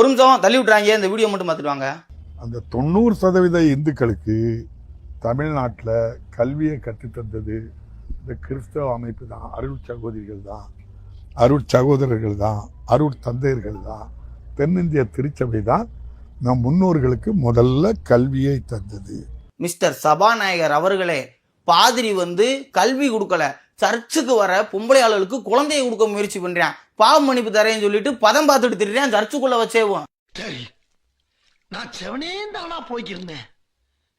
ஒரு நிமிஷம் தள்ளி விட்டுறாங்க, இந்த வீடியோ மட்டும் பார்த்துட்டு வாங்க. அந்த 90% இந்துக்களுக்கு தமிழ்நாட்டில் கல்வியை கற்றுத்தந்தது இந்த கிறிஸ்தவ அமைப்பு தான், அருள் சகோதரிகள் தான், அருள் சகோதரர்கள் தான், அருள் தந்தையர்கள் தான், தென்னிந்திய திருச்சபை தான் நம் முன்னோர்களுக்கு முதல்ல கல்வியை தந்தது. மிஸ்டர் சபாநாயகர் அவர்களே, பாதிரி கல்வி கொடுக்கல, சர்ச்சுக்கு வர பொம்பளை ஆளுகளுக்கு குழந்தையை கொடுக்க முயற்சி பண்றான், பாவ மன்னிப்பு தரேன்னு சொல்லிட்டு பதம் பார்த்துட்டு திரியான், சர்ச்சுக்குள்ள வச்சேவும். சரி, நான் செவனே தானா போய்க்கிருந்தேன்,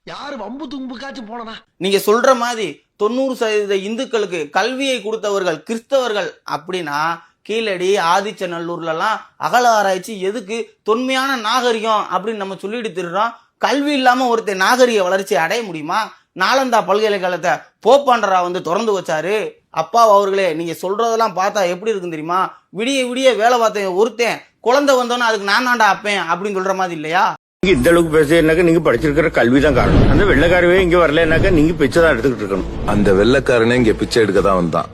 யாரு வம்பு தும்புக்காச்சும் போனா. நீங்க சொல்ற மாதிரி 90% இந்துக்களுக்கு கல்வியை கொடுத்தவர்கள் கிறிஸ்தவர்கள் அப்படின்னா, கீழடி ஆதிச்சநல்லூர்லாம் அகல ஆராய்ச்சி எதுக்கு, தொன்மையான நாகரிகம் அப்படின்னு நம்ம சொல்லிட்டு திருறோம். கல்வி இல்லாம ஒருத்தர் நாகரிக வளர்ச்சி அடைய முடியுமா? நாலந்தா பல்கலைக்கழகத்தை போப்பாண்டரா திறந்து வச்சாரு. அப்பா அவர்களே, நீங்க சொல்றதெல்லாம் பார்த்தா எப்படி இருக்குன்னு தெரியுமா? விடிய விடிய வேலை பார்த்தேன் ஒருத்தன், குழந்தை வந்தோன்னா அதுக்கு நான் தாண்டா அப்பேன் அப்படின்னு சொல்ற மாதிரி இல்லையா? இந்த அளவுக்கு பேசுறதுனாக்க நீங்க படிச்சிருக்கிற கல்விதான் காரணம். அந்த வெள்ளக்காரவே இங்க வரலனாக்க நீங்க பிச்சை தான் எடுத்துக்கிட்டு இருக்கணும். அந்த வெள்ளக்காரனே இங்க பிச்சை எடுக்க தான் வந்தான்.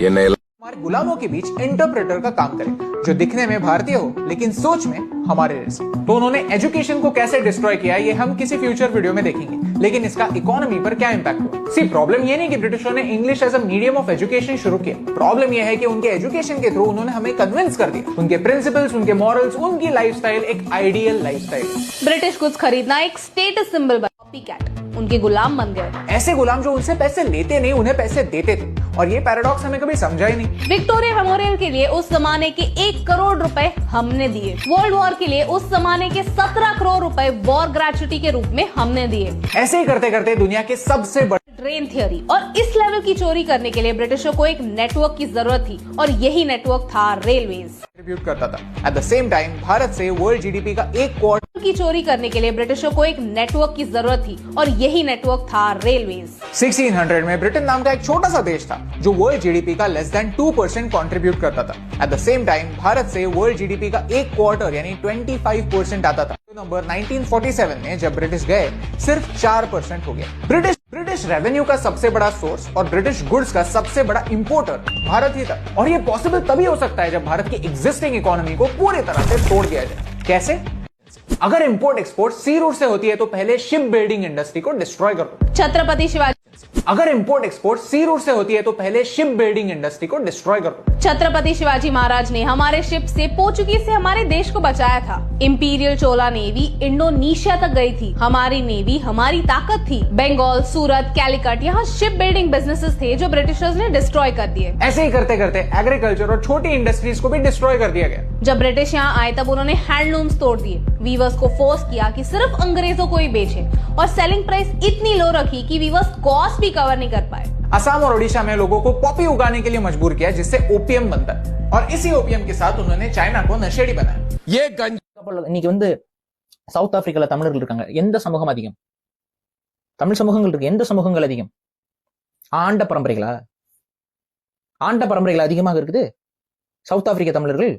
என்னை हमारे गुलामों के बीच इंटरप्रेटर का काम करे, जो दिखने में भारतीय हो लेकिन सोच में हमारे जैसे। तो उन्होंने एजुकेशन को कैसे डिस्ट्रॉय किया ये हम किसी फ्यूचर वीडियो में देखेंगे, लेकिन इसका इकोनॉमी पर क्या इंपैक्ट हुआ। सी प्रॉब्लम ये नहीं कि ब्रिटिशों ने English as a medium of education शुरू किया, प्रॉब्लम ये है कि उनके एजुकेशन के थ्रू उन्होंने हमें कन्विंस कर दिया, उनके प्रिंसिपल्स, उनके मॉरल्स, उनकी लाइफस्टाइल एक आइडियल लाइफस्टाइल। ब्रिटिश कुछ खरीदना एक स्टेटस सिंबल बना, कॉपीकैट उनके गुलाम बन गए। ऐसे गुलाम जो उनसे पैसे लेते नहीं, उन्हें पैसे देते थे, और ये पैराडॉक्स हमें कभी समझा ही नहीं। विक्टोरिया मेमोरियल के लिए उस जमाने के 1 करोड़ रुपए हमने दिए, वर्ल्ड वॉर के लिए उस जमाने के 17 करोड़ रुपए वॉर ग्रेचुटी के रूप में हमने दिए। ऐसे ही करते करते दुनिया के सबसे बड़े ड्रेन थियरी और इस लेवल की चोरी करने के लिए ब्रिटिशों को एक नेटवर्क की जरूरत थी, और यही नेटवर्क था रेलवेज। कंट्रीब्यूट करता था। At the same time Bharat से वर्ल्ड जीडीपी का 1 की चोरी करने के लिए ब्रिटिशों को एक नेटवर्क की जरूरत थी, और यही नेटवर्क था रेलवेज। 1600 में ब्रिटेन नाम का एक छोटा सा देश था जो वर्ल्ड जीडीपी का लेस देन 2% कंट्रीब्यूट करता था। At the same time Bharat से वर्ल्ड जीडीपी का 1/4 यानी 25% आता था। नंबर 1947 में जब ब्रिटिश गए सिर्फ 4% हो गया। ब्रिटिश रेवेन्यू का सबसे बड़ा सोर्स और ब्रिटिश गुड्स का सबसे बड़ा इंपोर्टर भारत ही था, और ये पॉसिबल तभी हो सकता है जब भारत की एग्जिस्टिंग इकोनॉमी को पूरी तरह से तोड़ दिया जाए। कैसे? अगर इंपोर्ट एक्सपोर्ट सी रूट से होती है तो पहले शिप बिल्डिंग इंडस्ट्री को डिस्ट्रॉय कर दो। छत्रपति शिवाजी। अगर इंपोर्ट एक्सपोर्ट सी रूट से होती है तो पहले शिप बिल्डिंग इंडस्ट्री को डिस्ट्रॉय कर दो। छत्रपति शिवाजी महाराज ने हमारे शिप से पोर्चुगीज से हमारे देश को बचाया था। इंपीरियल चोला नेवी इंडोनेशिया तक गई थी, हमारी नेवी हमारी ताकत थी। बंगाल, सूरत, कैलिकट, यहाँ शिप बिल्डिंग बिजनेसेस थे जो ब्रिटिशर्स ने डिस्ट्रॉय कर दिए। ऐसे ही करते करते एग्रीकल्चर और छोटी इंडस्ट्रीज को भी डिस्ट्रॉय कर दिया गया। जब ब्रिटिश यहाँ आए तब उन्होंने हैंडलूम्स तोड़ दिए, वीवर्स को फोर्स किया कि सिर्फ अंग्रेजों को ही बेचे, और सेलिंग प्राइस इतनी लो रखी कि वीवर्स कॉस्ट भी कवर नहीं कर पाए। असम और ओडिशा में लोगों को पॉपी उगाने के लिए मजबूर किया, जिससे ओपियम बनता है, और इसी ओपियम के साथ उन्होंने चाइना को नशेड़ी बनाया। ये இன்னைக்கு சவுத் ஆப்பிரிக்கால தமிழர்கள் இருக்காங்க. எந்த சமூகம் அதிகம்? தமிழ் சமூகங்கள் இருக்கு. எந்த சமூகங்கள் அதிகம்? ஆண்ட பரம்பரைகளா அதிகமாக இருக்குது சவுத் ஆப்பிரிக்க தமிழர்கள்.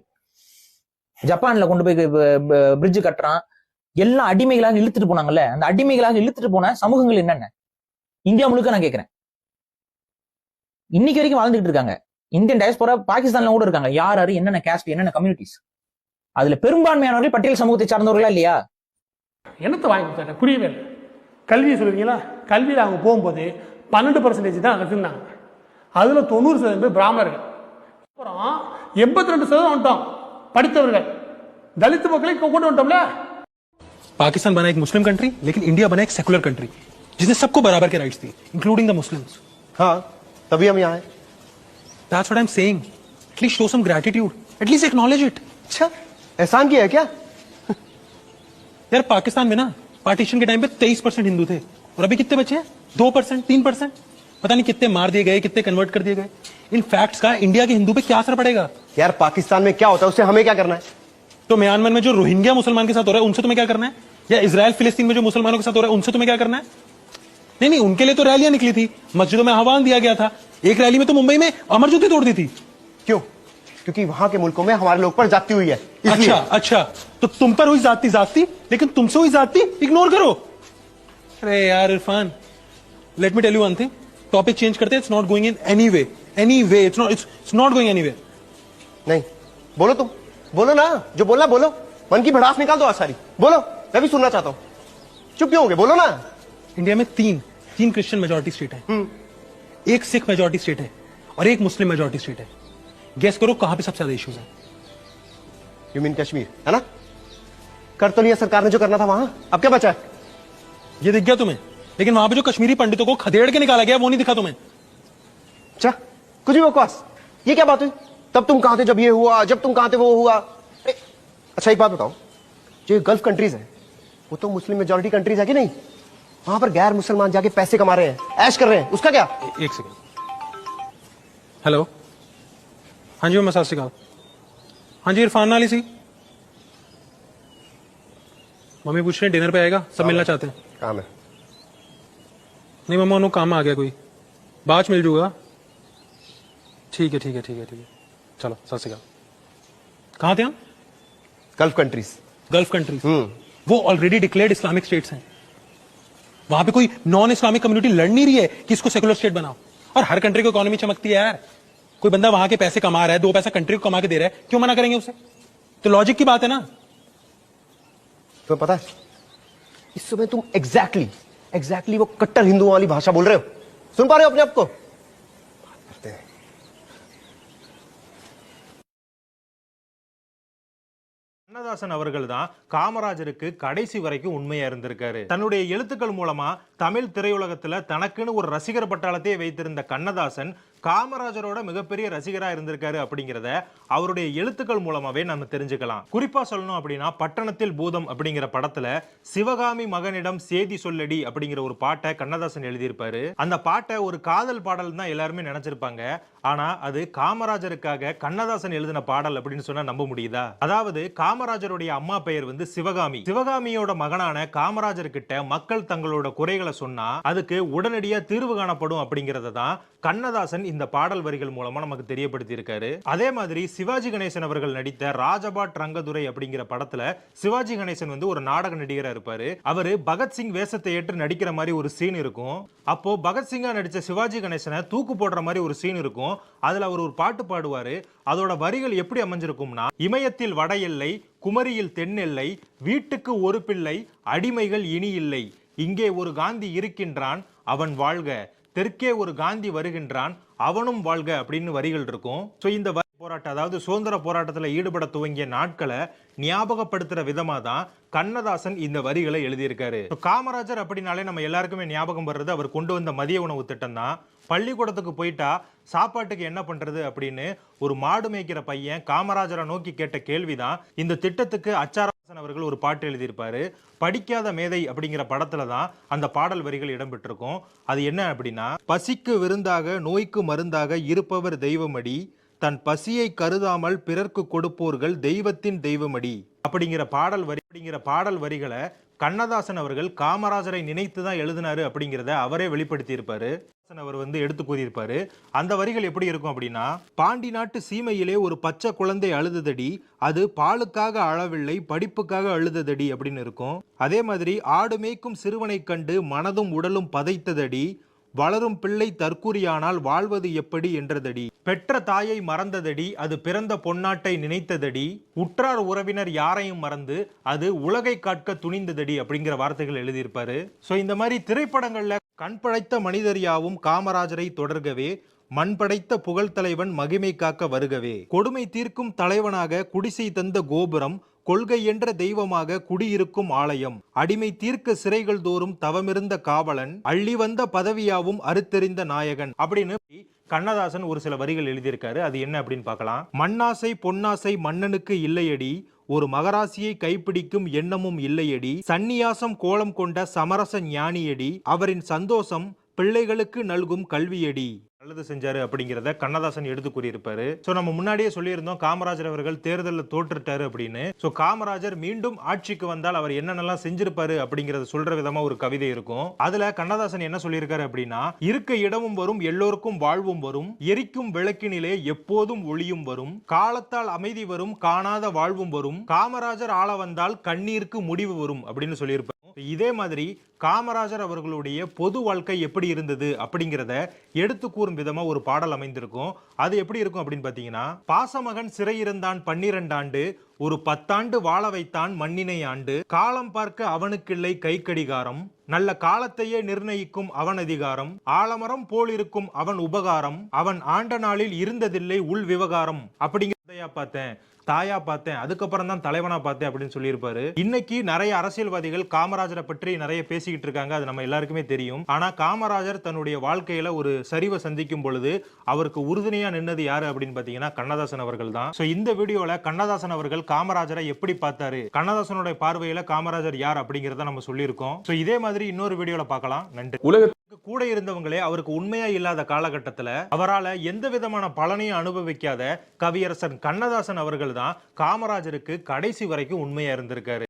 ஜப்பான்ல கொண்டு போய் பிரிட்ஜ் கட்டுறான், எல்லாம் அடிமைகளாக இழுத்துட்டு போனாங்கல்ல, அந்த அடிமைகளாக இழுத்துட்டு போன சமூகங்கள் என்னென்ன இந்தியா முழுக்க நான் கேட்கிறேன். இன்னைக்கு வரைக்கும் வாழ்ந்துட்டு இருக்காங்க. இந்தியன் டயஸ்போரா பாகிஸ்தான்ல கூட இருக்காங்க. யார் யாரு, என்னென்ன கேஸ்ட், என்னென்ன கம்யூனிட்டிஸ், அதுல பெரும்பான்மையானவர்கள் பட்டியல் சமூகத்தை சார்ந்தவர்களா இல்லையா? என்னத்தை வாங்கி கொடுத்தாங்க? புரியவே இல்லை. கல்வியை சொல்லுவீங்களா? கல்வியில் அவங்க போகும்போது 12% தான் இருந்தாங்க. அதுல 90% பேர் பிராமணர்கள். அப்புறம் 82% வந்துட்டோம் படித்தவர்கள். दलित मक्कल को पाकिस्तान बना एक मुस्लिम कंट्री, लेकिन इंडिया बना एक सेकुलर कंट्री जिसने सबको बराबर के राइट्स दिए, इंक्लूडिंग द मुस्लिम्स। हाँ, तभी हम यहाँ हैं। That's what I'm saying. At least show some gratitude. At least acknowledge it. अच्छा, एहसान किया है क्या? यार पाकिस्तान में ना पार्टीशन के टाइम पे 23% हिंदू थे, और अभी कितने बचे हैं? 2%, 3%। पता नहीं कितने मार दिए गए, कितने कन्वर्ट कर दिए गए। इन फैक्ट्स का इंडिया के हिंदू पे क्या असर पड़ेगा? यार पाकिस्तान में क्या होता है उससे हमें क्या करना है? तो म्यांमार में जो रोहिंग्या मुसलमान के साथ हो रहा है उनसे तुम्हें क्या करना है? या इजराइल फिलिस्तीन में जो मुसलमानों के साथ हो रहा है उनसे तुम्हें क्या करना है? नहीं, उनके लिए तो रैलियां निकली थी, मस्जिदों में आह्वान दिया गया था। एक रैली में तो मुंबई में अमर ज्योति तोड़ दी थी। क्यों? क्योंकि वहां के मुल्कों में हमारे लोग पर जाती हुई है। अच्छा, तो तुम पर हुई जाती, लेकिन तुमसे हुई जाती इग्नोर करो। अरे यार Irfan, let me tell you one thing, topic change करते हैं। It's not going in any way, it's not going anywhere. नहीं, बोलो तुम, बोलो ना, जो बोलना बोलो। मन की भड़ास निकाल दो आज सारी, बोलो, मैं भी सुनना चाहता हूँ। चुप क्यों हो गए, बोलो ना। इंडिया में तीन क्रिश्चियन मेजोरिटी स्टेट है, एक सिख मेजोरिटी स्टेट है और एक मुस्लिम मेजोरिटी स्टेट है। गेस करो कहां पे सबसे ज्यादा इश्यूज है? यू मीन कश्मीर, है ना? कर तो लिया सरकार ने जो करना था वहां, अब क्या बचा है? ये दिख गया तुम्हें, लेकिन वहां पे जो कश्मीरी पंडितों को खदेड़ के निकाला गया वो नहीं दिखा तुम्हें। अच्छा, कुछ भी बकवास। ये क्या बात हुई? तब तुम कहां थे जब ये हुआ, जब तुम कहां थे वो हुआ। अच्छा एक बात बताओ, जो गल्फ कंट्रीज है वो तो मुस्लिम मेजोरिटी कंट्रीज है कि नहीं? वहां पर गैर मुसलमान जाके पैसे कमा रहे हैं, ऐश कर रहे हैं, उसका क्या? एक सेकंड। हेलो, हाँ जी मैं सत श्री अकाल। हाँ जी इरफान नाली सी। मम्मी पूछ रहे डिनर पे आएगा, सब मिलना चाहते हैं। काम है। नहीं मम्मा उन्होंने काम आ गया कोई, बाद च मिल जूगा। ठीक है ठीक है ठीक है ठीक है, चलो सत श्री अकाल। कहाँ थे हम? Gulf countries. गल्फ कंट्रीज वो ऑलरेडी डिक्लेयर्ड इस्लामिक स्टेट्स हैं। वहां पे कोई नॉन इस्लामिक कम्युनिटी लड़ नहीं रही है कि इसको सेकुलर स्टेट बनाओ। और हर कंट्री को इकोनॉमी चमकती है यार। कोई बंदा वहां के पैसे कमा रहा है, 2 पैसा कंट्री को कमा के दे रहा है, क्यों मना करेंगे उसे? तो लॉजिक की बात है ना। तुम्हें पता है इस समय तुम एग्जैक्टली वो कट्टर हिंदुओं वाली भाषा बोल रहे हो। सुन पा रहे हो अपने आप को? கண்ணதாசன் அவர்கள் தான் காமராஜருக்கு கடைசி வரைக்கும் உண்மையா இருந்திருக்காரு. தன்னுடைய எழுத்துக்கள் மூலமா தமிழ் திரையுலகத்துல தனக்குன்னு ஒரு ரசிகர் பட்டாளத்தையே வைத்திருந்த கண்ணதாசன் காமராஜரோட மிகப்பெரிய ரசிகரா இருந்திருக்காரு அப்படிங்கிறத அவருடைய எழுத்துக்கள் மூலமாவே நம்ம தெரிஞ்சுக்கலாம். குறிப்பா சொல்லணும் அப்படின்னா பட்டணத்தில் பூதம் அப்படிங்கிற படத்துல சிவகாமி மகனிடம் சேதி சொல்லடி அப்படிங்கிற ஒரு பாட்டை கண்ணதாசன் எழுதியிருப்பாரு. அந்த பாட்டை ஒரு காதல் பாடல் தான் எல்லாருமே நினைச்சிருப்பாங்க. ஆனா அது காமராஜருக்காக கண்ணதாசன் எழுதின பாடல் அப்படின்னு சொன்னா நம்ப முடியுதா? அதாவது காமராஜருடைய அம்மா பெயர் வந்து சிவகாமி. சிவகாமியோட மகனான காமராஜர் கிட்ட மக்கள் தங்களோட குறைகளை சொன்னா அதுக்கு உடனடியா தீர்வு காணப்படும் அப்படிங்கறத தான் கண்ணதாசன் இந்த பாடல் வரிகள் மூலமா நமக்கு தெரியப்படுத்தி இருக்காரு. அதே மாதிரி சிவாஜி கணேசன் அவர்கள் நடித்த ராஜபாட் ரங்கதுரை அப்படிங்கிற படத்துல சிவாஜி கணேசன் வந்து ஒரு நாடக நடிகரா இருப்பாரு. அவரு பகத்சிங் வேஷத்தை ஏற்று நடிக்கிற மாதிரி ஒரு சீன் இருக்கும். அப்போ பகத்சிங்கா நடிச்ச சிவாஜி கணேசனை தூக்கு போடுற மாதிரி ஒரு சீன் இருக்கும். அதுல அவர் ஒரு பாட்டு பாடுவாரு. அதோட வரிகள் எப்படி அமைஞ்சிருக்கும்னா, இமயத்தில் வட எல்லை, குமரியில் தென் எல்லை, வீட்டுக்கு ஒரு பிள்ளை, அடிமைகள் இனி இல்லை, இங்கே ஒரு காந்தி இருக்கின்றான் அவன் வாழ்க, தெற்கே ஒரு காந்தி வருகின்றான் அவனும் வாழ்க அப்படின்னு வரிகள் இருக்கும். சோ இந்த போராட்டம், அதாவது சுதந்திர போராட்டத்தில் ஈடுபட துவங்கிய நாட்களை ஞாபகப்படுத்துற விதமா தான் கண்ணதாசன் இந்த வரிகளை எழுதியிருக்காரு. காமராஜர் அப்படின்னாலே நம்ம எல்லாருக்குமே ஞாபகம் வர்றது அவர் கொண்டு வந்த மதிய உணவு திட்டம் தான். பள்ளிக்கூடத்துக்கு போயிட்டா சாப்பாட்டுக்கு என்ன பண்றது அப்படின்னு ஒரு மாடு மேய்க்கிற பையன் காமராஜரை நோக்கி கேட்ட கேள்விதான் இந்த திட்டத்துக்கு அச்சாரவாசன் அவர்கள் ஒரு பாட்டு எழுதியிருப்பாரு. படிக்காத மேதை அப்படிங்கிற படத்துல தான் அந்த பாடல் வரிகள் இடம்பெற்றிருக்கும். அது என்ன அப்படின்னா, பசிக்கு விருந்தாக நோய்க்கு மருந்தாக இருப்பவர் தெய்வமடி, தன் பசியை கருதாமல் பிறர்க்கு கொடுப்போர்கள் தெய்வத்தின் தெய்வமடி அப்படிங்கிற பாடல் வரிகளை கண்ணதாசன் அவர்கள் காமராஜரை நினைத்து தான் எழுதினாரு அப்படிங்கிறத அவரே வெளிப்படுத்தி இருப்பாரு. அவர் வந்து எடுத்து கூறியிருப்பாரு. அந்த வரிகள் எப்படி இருக்கும் அப்படின்னா, பாண்டி நாட்டு சீமையிலே ஒரு பச்சை குழந்தை அழுததடி, அது பாலுக்காக அழவில்லை படிப்புக்காக அழுததடி அப்படின்னு இருக்கும். அதே மாதிரி ஆடு மேய்க்கும் சிறுவனை கண்டு மனதும் உடலும் பதைத்ததடி, வளரும் பிள்ளை தற்குறியானால் வாழ்வது எப்படி என்றதடி, பெற்ற தாயை மறந்ததடி, அது பிறந்த பொன்னாட்டை நினைத்ததடி, உற்றார் உறவினர் யாரையும் மறந்து அது உலகை காட்க துணிந்ததடி அப்படிங்கிற வார்த்தைகள் எழுதியிருப்பாரு. சோ இந்த மாதிரி திரைப்படங்கள்ல கண் படைத்த மனிதர் யாவும் காமராஜரை தொடர்கவே, மண் படைத்த புகழ் தலைவன் மகிமை காக்க வருகவே, கொடுமை தீர்க்கும் தலைவனாக குடிசை தந்த கோபுரம், கொள்கை என்ற தெய்வமாக குடியிருக்கும் ஆலயம், அடிமை தீர்க்க சிறைகள் தோறும் தவமிருந்த காவலன், அள்ளி வந்த பதவியாவும் அறுத்தெறிந்த நாயகன் அப்படின்னு கண்ணதாசன் ஒரு சில வரிகள் எழுதியிருக்காரு. அது என்ன அப்படின்னு பார்க்கலாம். மண்ணாசை பொன்னாசை மன்னனுக்கு இல்லையடி, ஒரு மகராசியை கைப்பிடிக்கும் எண்ணமும் இல்லையடி, சந்நியாசம் கோலம் கொண்ட சமரச ஞானியடி, அவரின் சந்தோஷம் பிள்ளைகளுக்கு நல்கும் கல்வியடி, நல்லது செஞ்சாரு அப்படிங்கிறத கண்ணதாசன் எடுத்து கூறியிருப்பாரு. சோ நம்ம முன்னாடியே சொல்லியிருந்தோம் காமராஜர் அவர்கள் தேர்தலில் தோற்றுட்டாரு அப்படின்னு. சோ காமராஜர் மீண்டும் ஆட்சிக்கு வந்தால் அவர் என்னென்னலாம் செஞ்சிருப்பாரு அப்படிங்கறத சொல்ற விதமா ஒரு கவிதை இருக்கும். அதுல கண்ணதாசன் என்ன சொல்லியிருக்காரு அப்படின்னா, இருக்க இடமும் வரும் எல்லோருக்கும் வாழ்வும் வரும், எரிக்கும் விளக்கினிலே எப்போதும் ஒளியும் வரும், காலத்தால் அமைதி வரும் காணாத வாழ்வும் வரும், காமராஜர் ஆள வந்தால் கண்ணீருக்கு முடிவு வரும் அப்படின்னு சொல்லியிருப்பாரு. இதே மாதிரி காமராஜர் அவர்களுடைய பொது வாழ்க்கை எப்படி இருந்தது அப்படிங்கிறத எடுத்து கூறும் விதமா ஒரு பாடல் அமைந்திருக்கும். அது எப்படி இருக்கும் அப்படின்னு பாத்தீங்கன்னா, பாசமகன் சிறையிருந்தான் 12 ஆண்டு, ஒரு 10 ஆண்டு வாழ வைத்தான் மண்ணினை ஆண்டு, காலம் பார்க்க அவனுக்கில்லை கைக்கடிகாரம், நல்ல காலத்தையே நிர்ணயிக்கும் அவன் அதிகாரம், ஆலமரம் போல் இருக்கும் அவன் உபகாரம், அவன் ஆண்ட நாளில் இருந்ததில்லை உள் விவகாரம் அப்படிங்கிறதையா பார்த்தேன், தாயா பார்த்தேன், அதுக்கப்புறம் தான் தலைவனா பார்த்தேன் அப்படின்னு சொல்லியிருப்பாரு. இன்னைக்கு நிறைய அரசியல்வாதிகள் காமராஜரை பற்றி நிறைய பேசிக்கிட்டு இருக்காங்க, அது நம்ம எல்லாருக்குமே தெரியும். ஆனா காமராஜர் தன்னுடைய வாழ்க்கையில ஒரு சரிவை சந்திக்கும் பொழுது அவருக்கு உறுதுணையா நின்னது யாரு அப்படின்னு பாத்தீங்கன்னா கண்ணதாசன் அவர்கள் தான். சோ இந்த வீடியோல கண்ணதாசன் அவர்கள் காமராஜரை எப்படி பார்த்தாரு, கண்ணதாசனுடைய பார்வையில காமராஜர் யார் அப்படிங்கறத நம்ம சொல்லியிருக்கோம். சோ இதே மாதிரி இன்னொரு வீடியோல பார்க்கலாம். நன்றி. உலகத்துக்கு கூட இருந்தவங்களே அவருக்கு உண்மையா இல்லாத காலகட்டத்துல அவரால் எந்த விதமான பலனையும் அனுபவிக்காத கவியரசன் கண்ணதாசன் அவர்கள் தான் காமராஜருக்கு கடைசி வரைக்கும் உண்மையா இருந்திருக்காரு.